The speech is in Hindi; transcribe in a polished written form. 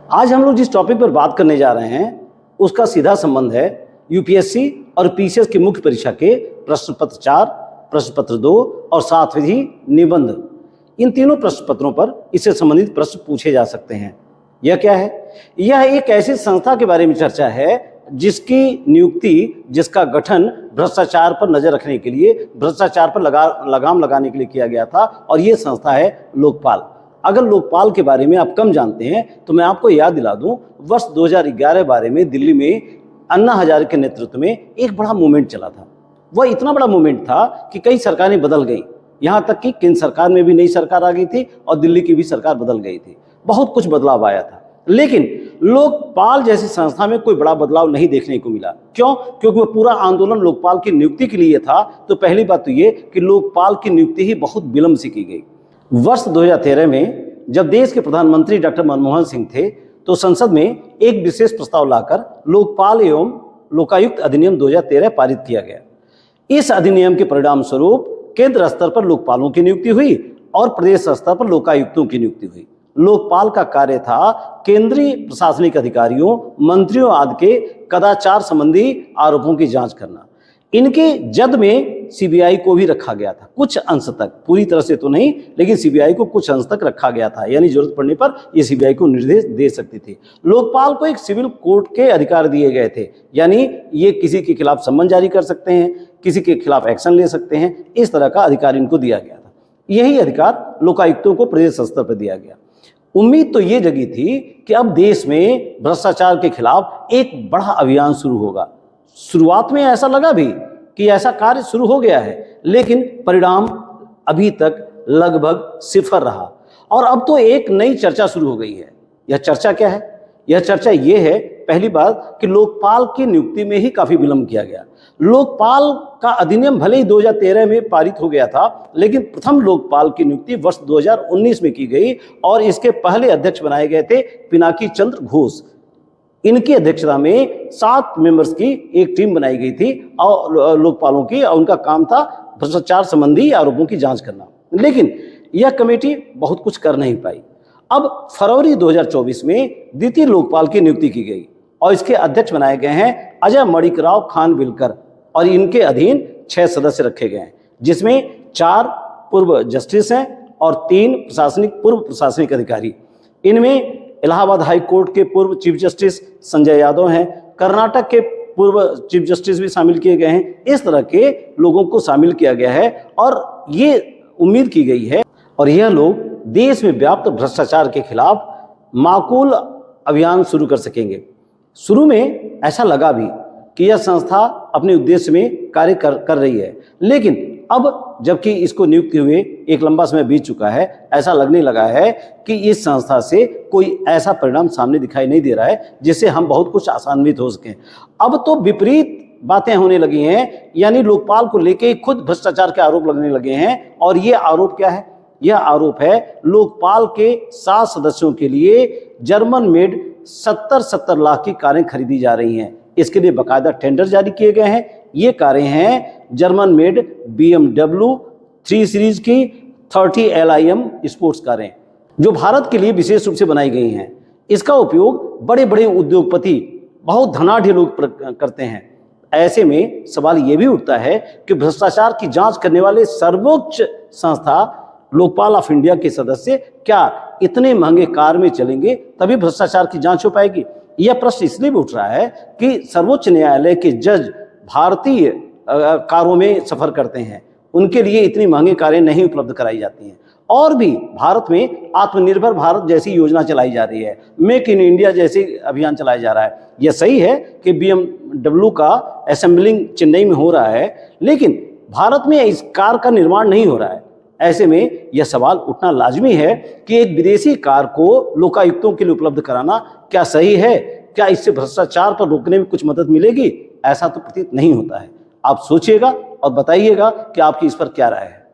आज हम लोग जिस टॉपिक पर बात करने जा रहे हैं उसका सीधा संबंध है यूपीएससी और पीसीएस की मुख्य परीक्षा के प्रश्न पत्र 4, प्रश्न पत्र 2 और 7 विधि निबंध। इन तीनों प्रश्न पत्रों पर इससे संबंधित प्रश्न पूछे जा सकते हैं। यह क्या है? यह एक ऐसी संस्था के बारे में चर्चा है जिसकी नियुक्ति, जिसका गठन भ्रष्टाचार पर नजर रखने के लिए, भ्रष्टाचार पर लगाम लगाने के लिए किया गया था, और ये संस्था है लोकपाल। अगर लोकपाल के बारे में आप कम जानते हैं तो मैं आपको याद दिला दूं, वर्ष 2011 बारे में दिल्ली में अन्ना हजारे के नेतृत्व में एक बड़ा मूवमेंट चला था। वह इतना बड़ा मूवमेंट था कि कई सरकारें बदल गई, यहाँ तक कि केंद्र सरकार में भी नई सरकार आ गई थी और दिल्ली की भी सरकार बदल गई थी। बहुत कुछ बदलाव आया था, लेकिन लोकपाल जैसी संस्था में कोई बड़ा बदलाव नहीं देखने को मिला। क्यों? क्योंकि वह पूरा आंदोलन लोकपाल की नियुक्ति के लिए था। तो पहली बात तो ये कि लोकपाल की नियुक्ति ही बहुत विलंब से की गई। वर्ष 2013 में जब देश के प्रधानमंत्री डॉक्टर मनमोहन सिंह थे तो संसद में एक विशेष प्रस्ताव लाकर लोकपाल एवं लोकायुक्त अधिनियम 2013 पारित किया गया। इस अधिनियम के परिणाम स्वरूप केंद्र स्तर पर लोकपालों की नियुक्ति हुई और प्रदेश स्तर पर लोकायुक्तों की नियुक्ति हुई। लोकपाल का कार्य था केंद्रीय प्रशासनिक अधिकारियों, मंत्रियों आदि के कदाचार संबंधी आरोपों की जांच करना। इनके जद में सीबीआई को भी रखा गया था, कुछ अंश तक, पूरी तरह से तो नहीं, लेकिन सीबीआई को कुछ अंश तक रखा गया था, यानी जरूरत पड़ने पर ये सीबीआई को निर्देश दे सकती थी। लोकपाल को एक सिविल कोर्ट के अधिकार दिए गए थे, यानी ये किसी के खिलाफ सम्मन जारी कर सकते हैं, किसी के खिलाफ एक्शन ले सकते हैं, इस तरह का अधिकार इनको दिया गया था। यही अधिकार लोकायुक्तों को प्रदेश स्तर पर दिया गया। उम्मीद तो ये जगी थी कि अब देश में भ्रष्टाचार के खिलाफ एक बड़ा अभियान शुरू होगा। शुरुआत में ऐसा लगा भी कि ऐसा कार्य शुरू हो गया है, लेकिन परिणाम अभी तक लगभग सिफर रहा। और अब तो एक नई चर्चा शुरू हो गई है। यह चर्चा क्या है? यह चर्चा ये है, पहली बात, कि लोकपाल की नियुक्ति में ही काफी विलंब किया गया। लोकपाल का अधिनियम भले ही 2013 में पारित हो गया था, लेकिन प्रथम लोकपाल की नियुक्ति वर्ष 2019 में की गई और इसके पहले अध्यक्ष बनाए गए थे पिनाकी चंद्र घोष। इनकी अध्यक्षता में 7 मेंबर्स की एक टीम बनाई गई थी और लोकपालों की, और उनका काम था भ्रष्टाचार संबंधी आरोपों की जांच करना। लेकिन यह कमेटी बहुत कुछ कर नहीं पाई। अब फरवरी 2024 में द्वितीय लोकपाल की नियुक्ति की गई और इसके अध्यक्ष बनाए गए हैं अजय मणिकराव खानविलकर, और इनके अधीन 6 सदस्य रखे गए हैं, जिसमें 4 पूर्व जस्टिस हैं और 3 पूर्व प्रशासनिक अधिकारी। इनमें इलाहाबाद हाई कोर्ट के पूर्व चीफ जस्टिस संजय यादव हैं, कर्नाटक के पूर्व चीफ जस्टिस भी शामिल किए गए हैं। इस तरह के लोगों को शामिल किया गया है और ये उम्मीद की गई है, और यह लोग देश में व्याप्त भ्रष्टाचार के खिलाफ माकूल अभियान शुरू कर सकेंगे। शुरू में ऐसा लगा भी कि यह संस्था अपने उद्देश्य में कार्य कर रही है, लेकिन अब जबकि इसको नियुक्ति हुए एक लंबा समय बीत चुका है, ऐसा लगने लगा है कि इस संस्था से कोई ऐसा परिणाम सामने दिखाई नहीं दे रहा है जिससे हम बहुत कुछ आसान्वित हो सकें। अब तो विपरीत बातें होने लगी हैं, यानी लोकपाल को लेके खुद भ्रष्टाचार के आरोप लगने लगे हैं। और ये आरोप क्या है? यह आरोप है लोकपाल के 7 सदस्यों के लिए जर्मन मेड 70 लाख की कारें खरीदी जा रही हैं। इसके लिए बाकायदा टेंडर जारी किए गए हैं। ये कारें हैं जर्मन मेड BMW 3 सीरीज की 30 LIM स्पोर्ट्स कारें, जो भारत के लिए विशेष रूप से बनाई गई हैं। इसका उपयोग बड़े बड़े उद्योगपति, बहुत धनाढ़ लोग करते हैं। ऐसे में सवाल ये भी उठता है कि भ्रष्टाचार की जांच करने वाले सर्वोच्च संस्था लोकपाल ऑफ इंडिया के सदस्य क्या इतने महंगे कार में चलेंगे तभी भ्रष्टाचार की जांच हो पाएगी? यह प्रश्न इसलिए भी उठ रहा है कि सर्वोच्च न्यायालय के जज भारतीय कारों में सफर करते हैं, उनके लिए इतनी महंगी कारें नहीं उपलब्ध कराई जाती हैं। और भी भारत में आत्मनिर्भर भारत जैसी योजना चलाई जा रही है, मेक इन इंडिया जैसे अभियान चलाया जा रहा है। यह सही है कि BMW का असेंबलिंग चेन्नई में हो रहा है, लेकिन भारत में इस कार का निर्माण नहीं हो रहा है। ऐसे में यह सवाल उठना लाजमी है कि एक विदेशी कार को लोकायुक्तों के लिए उपलब्ध कराना क्या सही है? क्या इससे भ्रष्टाचार पर रोकने में कुछ मदद मिलेगी? ऐसा तो प्रतीत नहीं होता है। आप सोचिएगा और बताइएगा कि आपकी इस पर क्या राय है।